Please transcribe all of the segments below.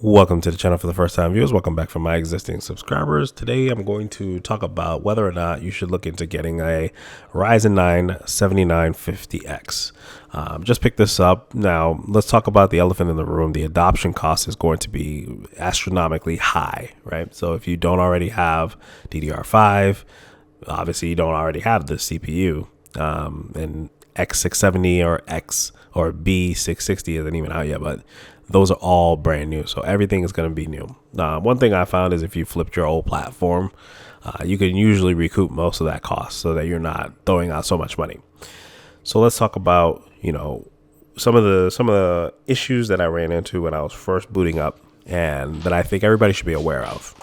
Welcome to the channel for the first time viewers. Welcome back for my existing subscribers. Today I'm going to talk about whether or not you should look into getting a Ryzen 9 7950X. Just picked this up. Now let's talk about the elephant in the room. The adoption cost is going to be astronomically high, right? So if you don't already have DDR5, obviously you don't already have the CPU, and X670 or X or B660 isn't even out yet, but those are all brand new. So everything is going to be new. One thing I found is if you flipped your old platform, you can usually recoup most of that cost so that you're not throwing out so much money. So let's talk about, some of the issues that I ran into when I was first booting up and that I think everybody should be aware of.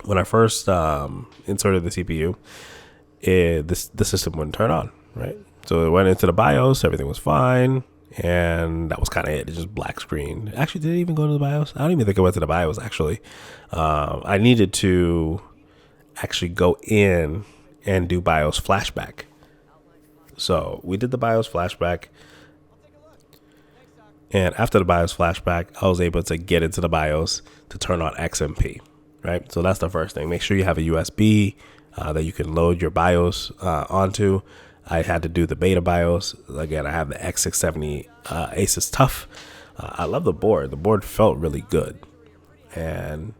When I first inserted the CPU, the system wouldn't turn on, right? So it went into the BIOS, everything was fine. And that was kind of it. It's just black screen. Actually, did it even go to the BIOS? I don't even think it went to the BIOS, actually. I needed to actually go in and do BIOS flashback. So we did the BIOS flashback. And after the BIOS flashback, I was able to get into the BIOS to turn on XMP, right? So that's the first thing. Make sure you have a USB that you can load your BIOS onto. I had to do the beta BIOS. Again, I have the X670 Asus Tough. I love the board. The board felt really good. And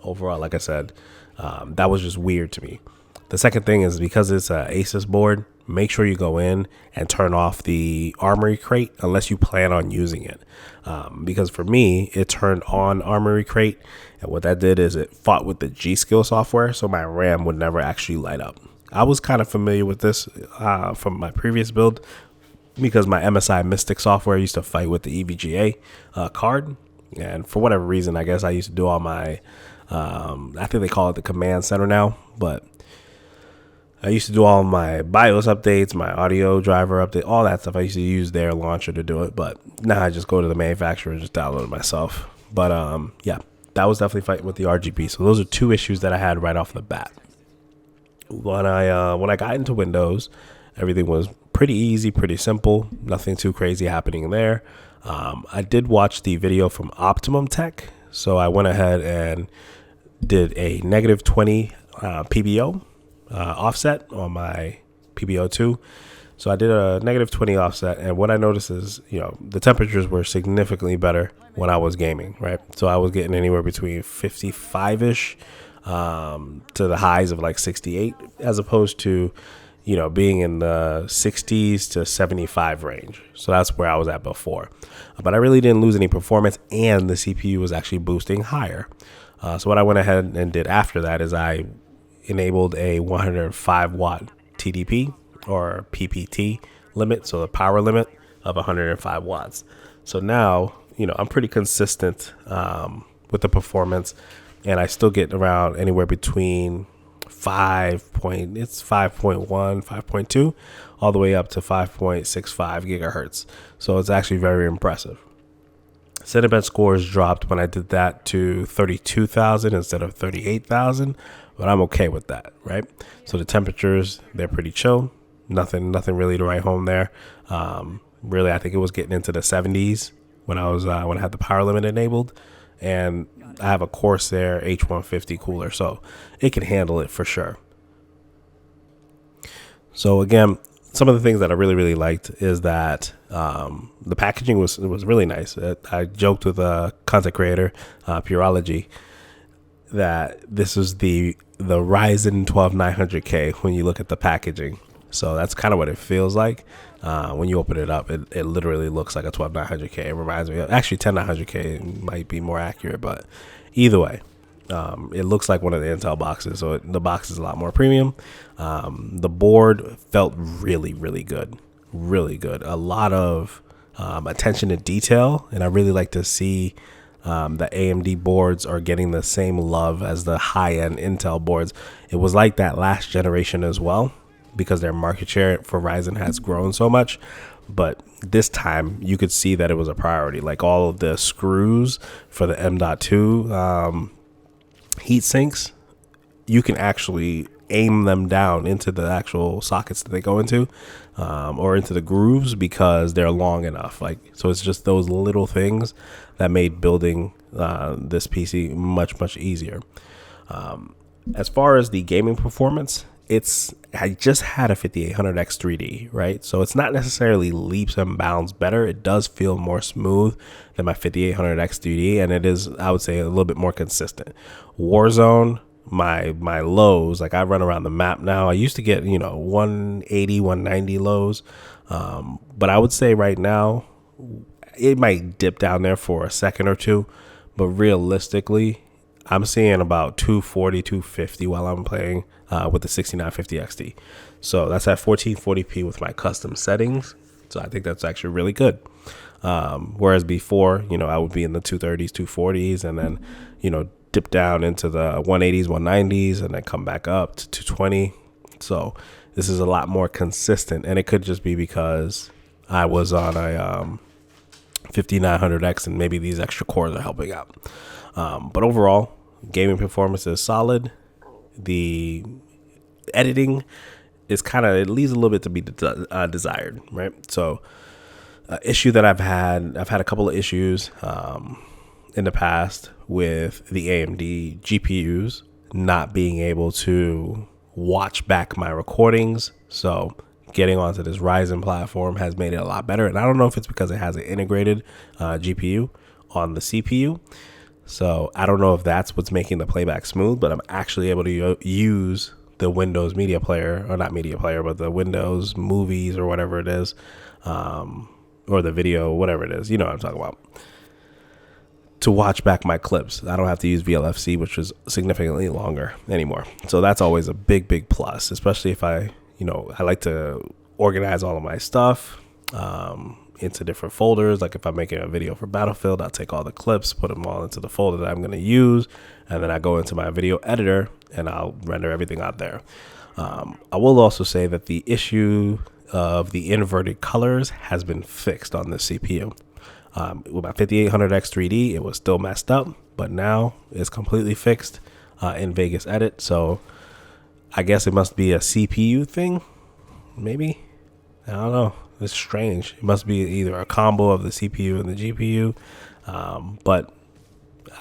overall, like I said, that was just weird to me. The second thing is because it's an Asus board, make sure you go in and turn off the Armory Crate unless you plan on using it. Because for me, it turned on Armory Crate. And what that did is it fought with the G-Skill software, so my RAM would never actually light up. I was kind of familiar with this from my previous build because my MSI Mystic software used to fight with the EVGA card. And for whatever reason, I guess I used to do all my, I think they call it the command center now, but I used to do all my BIOS updates, my audio driver update, all that stuff. I used to use their launcher to do it, but now I just go to the manufacturer and just download it myself. But yeah, that was definitely fighting with the RGB. So those are two issues that I had right off the bat. When I got into Windows, everything was pretty easy, pretty simple, nothing too crazy happening there. I did watch the video from Optimum Tech, so I went ahead and did a -20 PBO offset on my PBO2. So I did a -20 offset, and what I noticed is, the temperatures were significantly better when I was gaming, right? So I was getting anywhere between 55-ish to the highs of like 68, as opposed to, being in the 60s to 75 range. So that's where I was at before. But I really didn't lose any performance, and the CPU was actually boosting higher. So what I went ahead and did after that is I enabled a 105 watt TDP or PPT limit, so the power limit of 105 watts. So now, I'm pretty consistent with the performance. And I still get around anywhere between 5.1, 5.2, all the way up to 5.65 gigahertz. So it's actually very impressive. Cinebench scores dropped when I did that to 32,000 instead of 38,000, but I'm okay with that, right? So the temperatures, they're pretty chill. Nothing really to write home there. Really, I think it was getting into the 70s when I had the power limit enabled. And I have a Corsair H150 cooler, so it can handle it for sure. So again, some of the things that I really liked is that the packaging was really nice. I joked with a content creator, Purology, that this is the Ryzen 12900K when you look at the packaging. So that's kind of what it feels like. When you open it up, it literally looks like a 12900K. It reminds me of, actually 10900K might be more accurate, but either way, it looks like one of the Intel boxes. So the box is a lot more premium. The board felt really good, really good. A lot of attention to detail, and I really like to see the AMD boards are getting the same love as the high-end Intel boards. It was like that last generation as well, because their market share for Ryzen has grown so much. But this time you could see that it was a priority. Like all of the screws for the M.2 heat sinks, you can actually aim them down into the actual sockets that they go into, or into the grooves, because they're long enough. Like, so it's just those little things that made building this PC much easier. As far as the gaming performance, I just had a 5800X 3D, right? So it's not necessarily leaps and bounds better. It does feel more smooth than my 5800X 3D, and it is, I would say, a little bit more consistent. Warzone, my lows, like I run around the map now. I used to get 180, 190 lows, but I would say right now it might dip down there for a second or two, but realistically, I'm seeing about 240, 250 while I'm playing with the 6950 XT. So that's at 1440p with my custom settings. So I think that's actually really good. Whereas before, I would be in the 230s, 240s, and then, dip down into the 180s, 190s, and then come back up to 220. So this is a lot more consistent, and it could just be because I was on a 5900X and maybe these extra cores are helping out. But overall, gaming performance is solid. The editing is it leaves a little bit to be desired, right? So issue that I've had a couple of issues in the past with the AMD GPUs not being able to watch back my recordings. So getting onto this Ryzen platform has made it a lot better. And I don't know if it's because it has an integrated GPU on the CPU. So I don't know if that's what's making the playback smooth, but I'm actually able to use the Windows media player, or not media player, but the Windows movies or whatever it is, or the video, whatever it is, you know what I'm talking about, to watch back my clips. I don't have to use VLFC, which is significantly longer anymore. So that's always a big plus, especially if I like to organize all of my stuff into different folders. Like if I'm making a video for Battlefield, I'll take all the clips, put them all into the folder that I'm going to use, and then I go into my video editor and I'll render everything out there. I will also say that the issue of the inverted colors has been fixed on the CPU. With my 5800X 3D, it was still messed up, but now it's completely fixed in Vegas Edit. So I guess it must be a CPU thing, maybe. I don't know. It's strange. It must be either a combo of the CPU and the GPU, but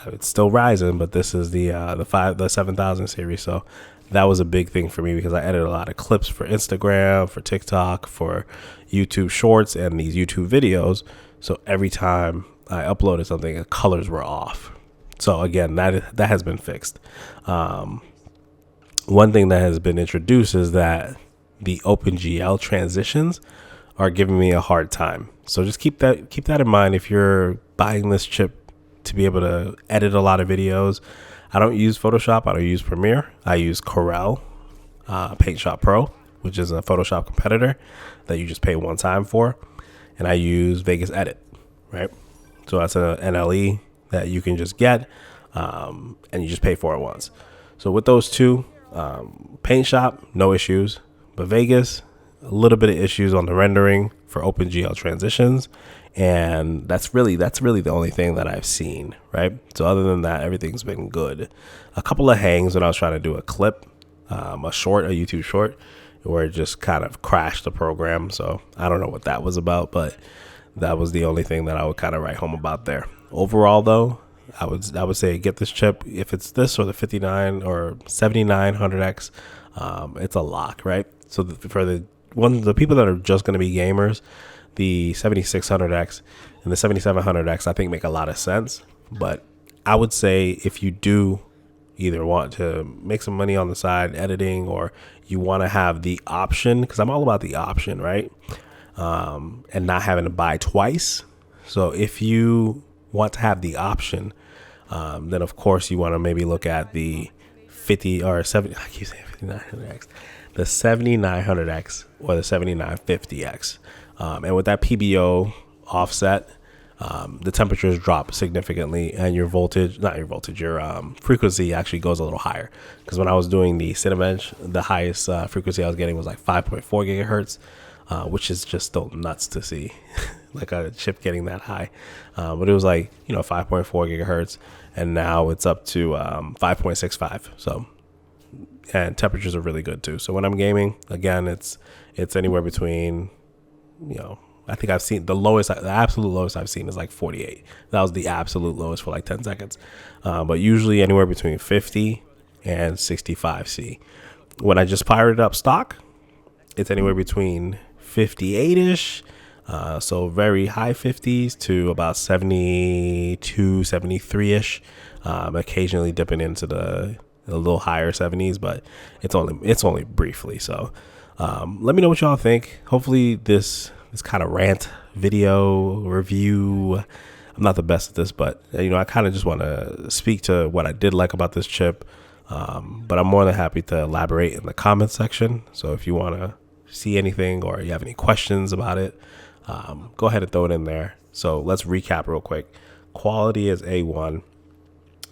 it's still Ryzen. But this is the 7000 series, so that was a big thing for me because I edited a lot of clips for Instagram, for TikTok, for YouTube Shorts, and these YouTube videos. So every time I uploaded something, the colors were off. So again, that has been fixed. One thing that has been introduced is that the OpenGL transitions are giving me a hard time. So just keep that in mind if you're buying this chip to be able to edit a lot of videos. I don't use Photoshop. I don't use Premiere. I use Corel Paint Shop Pro, which is a Photoshop competitor that you just pay one time for. And I use Vegas Edit, right? So that's an NLE that you can just get, and you just pay for it once. So with those two, Paint Shop, no issues, but Vegas, a little bit of issues on the rendering for OpenGL transitions, and that's really the only thing that I've seen, right? So other than that, everything's been good. A couple of hangs when I was trying to do a clip, a YouTube short, where it just kind of crashed the program. So I don't know what that was about, but that was the only thing that I would kind of write home about there. Overall, though, I would say get this chip. If it's this or the 59 or 7900X, it's a lock, right? So for the people that are just going to be gamers, the 7600X and the 7700X I think make a lot of sense. But I would say if you do either want to make some money on the side editing, or you want to have the option, because I'm all about the option, right? And not having to buy twice. So if you want to have the option, then of course you want to maybe look at the 50 or 70, I keep saying 5900X, the 7900X or the 7950X. And with that PBO offset, the temperatures drop significantly, and your frequency actually goes a little higher. Because when I was doing the Cinebench, the highest frequency I was getting was like 5.4 gigahertz, which is just still nuts to see, like a chip getting that high. But it was like 5.4 gigahertz, and now it's up to 5.65. So and temperatures are really good too. So when I'm gaming, again, it's anywhere between, I think I've seen the absolute lowest I've seen is like 48. That was the absolute lowest for like 10 seconds. But usually anywhere between 50 and 65 C. When I just fired it up stock, it's anywhere between 58-ish. So very high 50s to about 72, 73-ish. Occasionally dipping into a little higher 70s, but it's only briefly. So let me know what y'all think. Hopefully this kind of rant video review, I'm not the best at this, but I kind of just want to speak to what I did like about this chip. But I'm more than happy to elaborate in the comments section. So if you want to see anything or you have any questions about it, go ahead and throw it in there. So let's recap real quick. Quality is A1.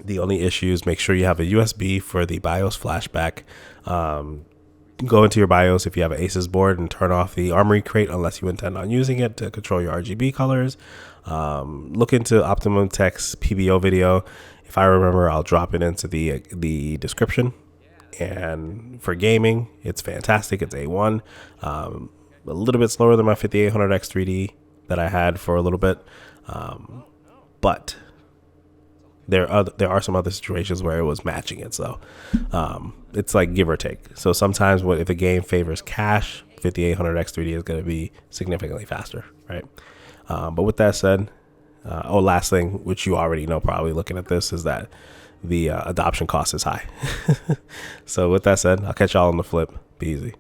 The only issues, make sure you have a USB for the BIOS flashback. Go into your BIOS if you have an Asus board and turn off the Armory crate unless you intend on using it to control your RGB colors. Look into Optimum Tech's PBO video. If I remember, I'll drop it into the description. And for gaming, it's fantastic. It's A1. A little bit slower than my 5800X 3D that I had for a little bit. But there are some other situations where it was matching it. So it's like give or take. So sometimes if a game favors cache, 5800X 3D is going to be significantly faster, right? But with that said, last thing, which you already know probably looking at this, is that the adoption cost is high. So with that said, I'll catch y'all on the flip. Be easy.